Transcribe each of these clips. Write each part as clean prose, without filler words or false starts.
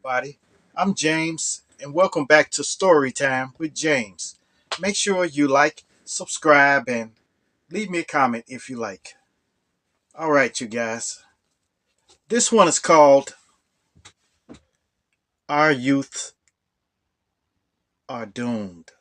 everybody. I'm James, and welcome back to Storytime with James. Make sure you like, subscribe, and leave me a comment if you like. All right, you guys. This one is called Our Youth Are Doomed.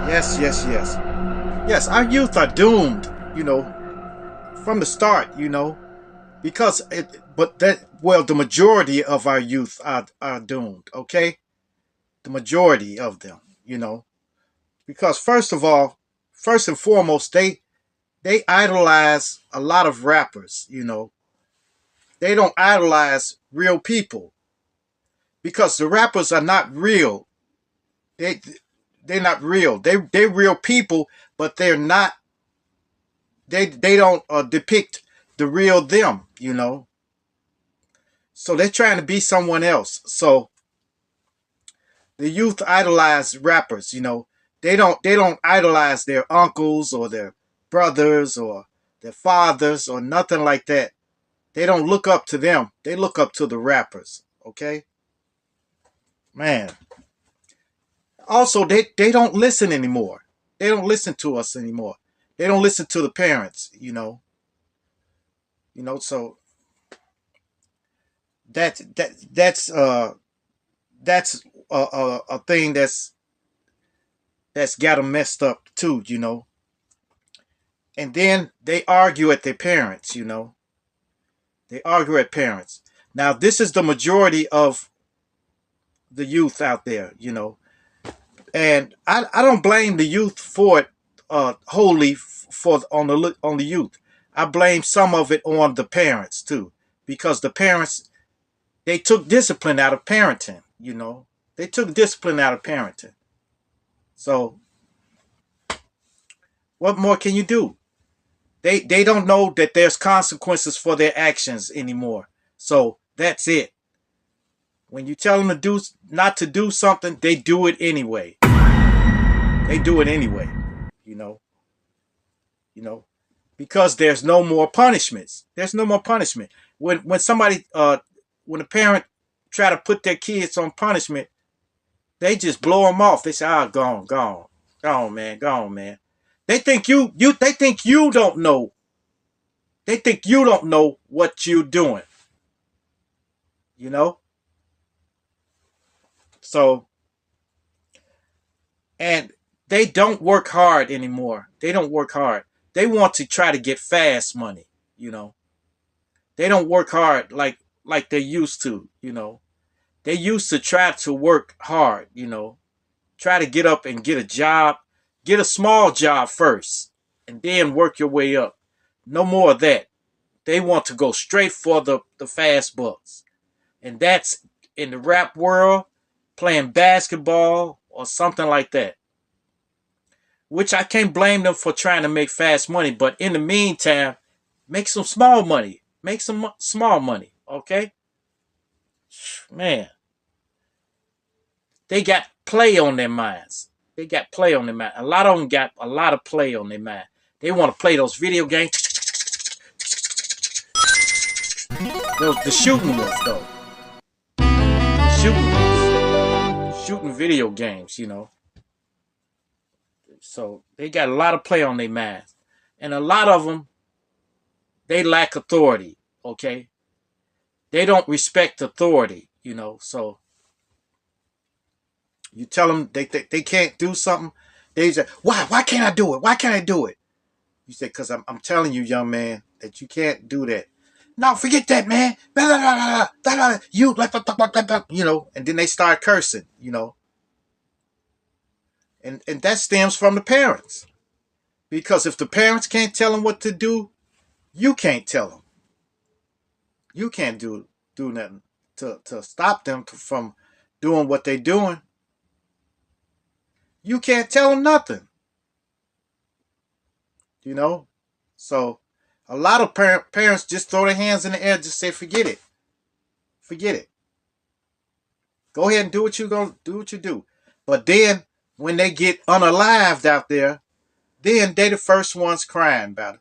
Yes, yes, yes. Yes, our youth are doomed, from the start, because the majority of our youth are doomed, okay? The majority of them, because first and foremost, they idolize a lot of rappers. They don't idolize real people because the rappers are not real. They they're not real. They're real people, but they're not. They don't depict the real them. So they're trying to be someone else. So the youth idolize rappers. They don't idolize their uncles or their brothers or their fathers or nothing like that. They don't look up to them. They look up to the rappers. Okay? Man. Also, they don't listen anymore. They don't listen to us anymore. They don't listen to the parents. So that's a thing that's got them messed up too. And then they argue at their parents. They argue at parents. Now, this is the majority of the youth out there. And I don't blame the youth for it wholly for on the youth. I blame some of it on the parents too, because the parents they took discipline out of parenting. They took discipline out of parenting. So what more can you do? They don't know that there's consequences for their actions anymore. So that's it. When you tell them to do not to do something, they do it anyway. They do it anyway. You know. You know, because there's no more punishments. There's no more punishment. When a parent try to put their kids on punishment, they just blow them off. They say, "Ah, gone, gone, gone, man, gone, man." They think they think you don't know. They think you don't know what you're doing. You know. So, and they don't work hard anymore. They don't work hard. They want to try to get fast money. They don't work hard like they used to. They used to try to work hard. Try to get up and get a job, get a small job first, and then work your way up. No more of that. They want to go straight for the fast bucks. And that's in the rap world, playing basketball or something like that. Which I can't blame them for trying to make fast money, but in the meantime, make some small money. Make some small money, okay? Man, they got play on their minds. They got play on their mind. A lot of them got a lot of play on their mind. They want to play those video games. The shooting ones, though. The shooting ones. Shooting video games. So they got a lot of play on their minds. And a lot of them, they lack authority, okay? They don't respect authority. So you tell them they can't do something, they say, why can't I do it? Why can't I do it? You say, because I'm telling you, young man, that you can't do that. No, forget that, man. You, and then they start cursing. And that stems from the parents. Because if the parents can't tell them what to do, you can't tell them. You can't do nothing to stop them from doing what they're doing. You can't tell them nothing. So a lot of parents just throw their hands in the air, just say, forget it. Forget it. Go ahead and do what you do. But then when they get unalived out there, then they the first ones crying about it.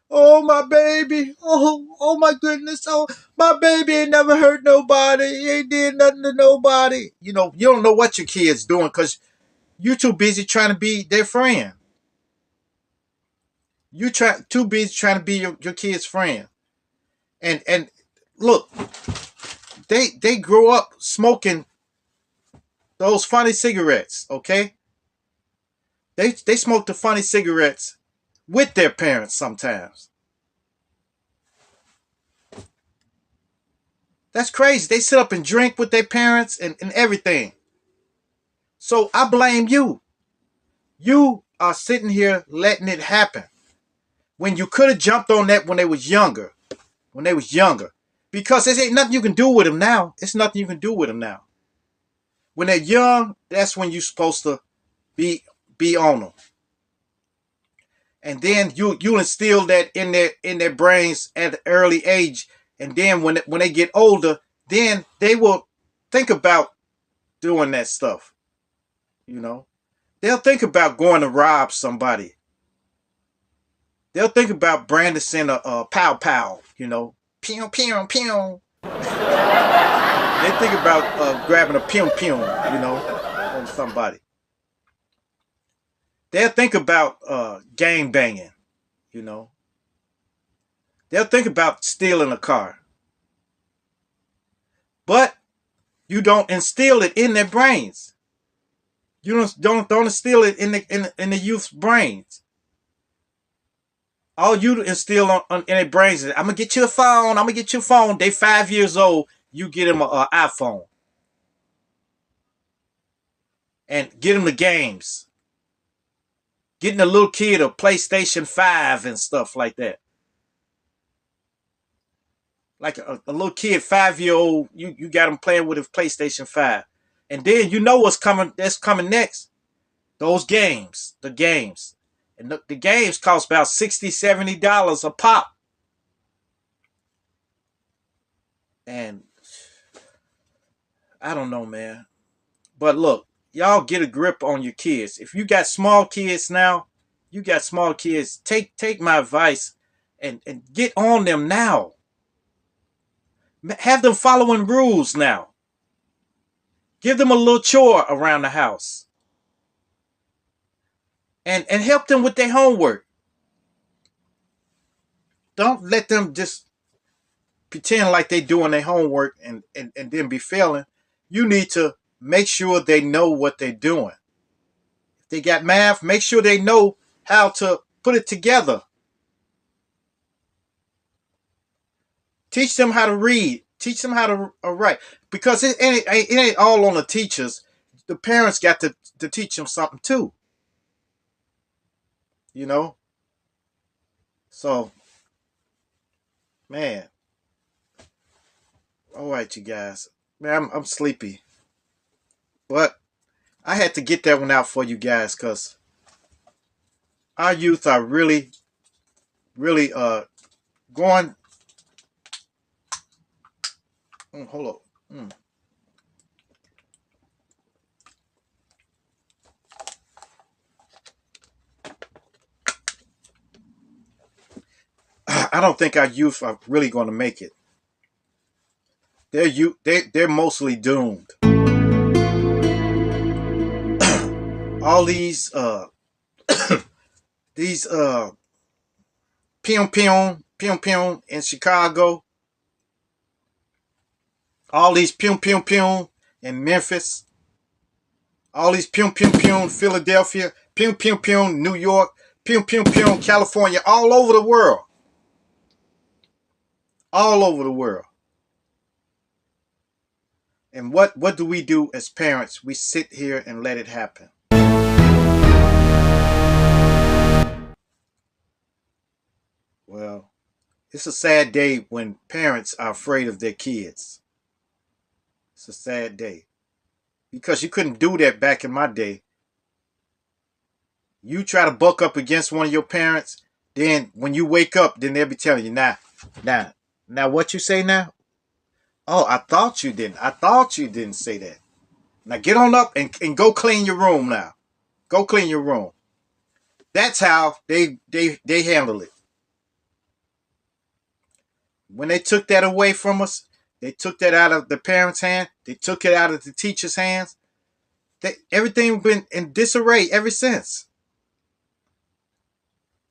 Oh, my baby. Oh my goodness. Oh, my baby ain't never hurt nobody. He ain't did nothing to nobody. You know, you don't know what your kid's doing because you too busy trying to be their friend. Too busy trying to be your kid's friend. And look, they grew up smoking those funny cigarettes, okay? They smoke the funny cigarettes with their parents sometimes. That's crazy. They sit up and drink with their parents and everything. So I blame you. You are sitting here letting it happen when you could have jumped on that when they was younger. When they was younger. Because there ain't nothing you can do with them now. It's nothing you can do with them now. When they're young, that's when you're supposed to be on them. And then you instill that in their brains at an early age. And then when they get older, then they will think about doing that stuff. You know, they'll think about going to rob somebody. They'll think about brandishing a pow pow. You know, pew pew pew. They think about grabbing a pew pew. You know, on somebody. They'll think about gang banging. You know, they'll think about stealing a car. But you don't instill it in their brains. You don't instill it in the youth's brains. All you instill in their brains is, I'm gonna get you a phone. I'm gonna get you a phone. They 5 years old. You get them an iPhone and get them the games. Getting a little kid a PlayStation 5 and stuff like that. Like a little kid, 5 year old, you got them playing with a PlayStation 5, and then you know what's coming. That's coming next. Those games, the games. And the games cost about $60, $70 a pop. And I don't know, man. But look, y'all get a grip on your kids. If you got small kids now, you got small kids, take my advice and get on them now. Have them following rules now. Give them a little chore around the house. And help them with their homework. Don't let them just pretend like they doing their homework and then be failing. You need to make sure they know what they're doing. If they got math, make sure they know how to put it together. Teach them how to read. Teach them how to write. Because it ain't all on the teachers. The parents got to teach them something too. You know? So, man. All right, you guys. Man, I'm sleepy. But I had to get that one out for you guys because our youth are really, really going. Hold up. I don't think our youth are really going to make it. They're mostly doomed. All these pium pium in Chicago, all these pium pium pium in Memphis, all these pium pium pium Philadelphia, pium pium pium New York, pium pium pium California, all over the world. All over the world. And what do we do as parents? We sit here and let it happen. Well, it's a sad day when parents are afraid of their kids. It's a sad day. Because you couldn't do that back in my day. You try to buck up against one of your parents, then when you wake up, then they'll be telling you, now what you say now? Oh, I thought you didn't. I thought you didn't say that. Now get on up and go clean your room now. Go clean your room. That's how they handle it. When they took that away from us, they took that out of the parents' hand. They took it out of the teachers' hands. Everything been in disarray ever since.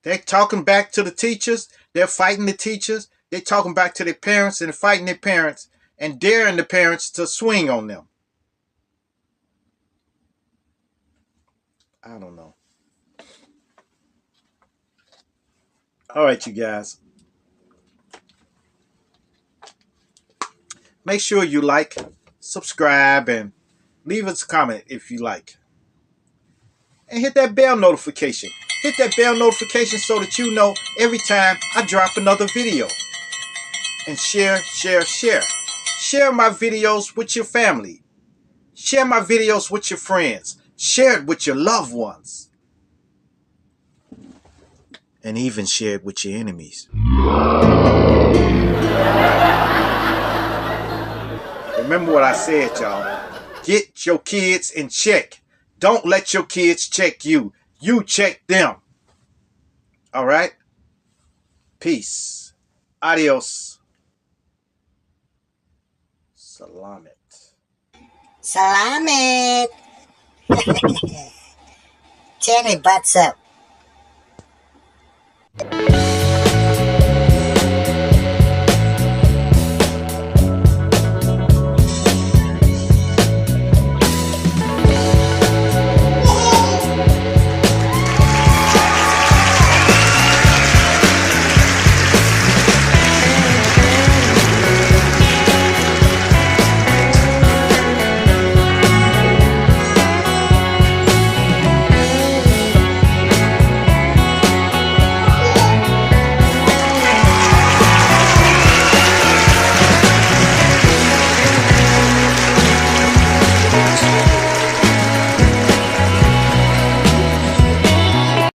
They're talking back to the teachers. They're fighting the teachers. They're talking back to their parents and fighting their parents and daring the parents to swing on them. I don't know. All right, you guys. Make sure you like, subscribe, and leave us a comment if you like. And hit that bell notification. Hit that bell notification so that you know every time I drop another video. And share, share, share. Share my videos with your family. Share my videos with your friends. Share it with your loved ones. And even share it with your enemies. Remember what I said, y'all. Get your kids in check. Don't let your kids check you. You check them. All right? Peace. Adios. Salamat. Salamat. Cherry butts up.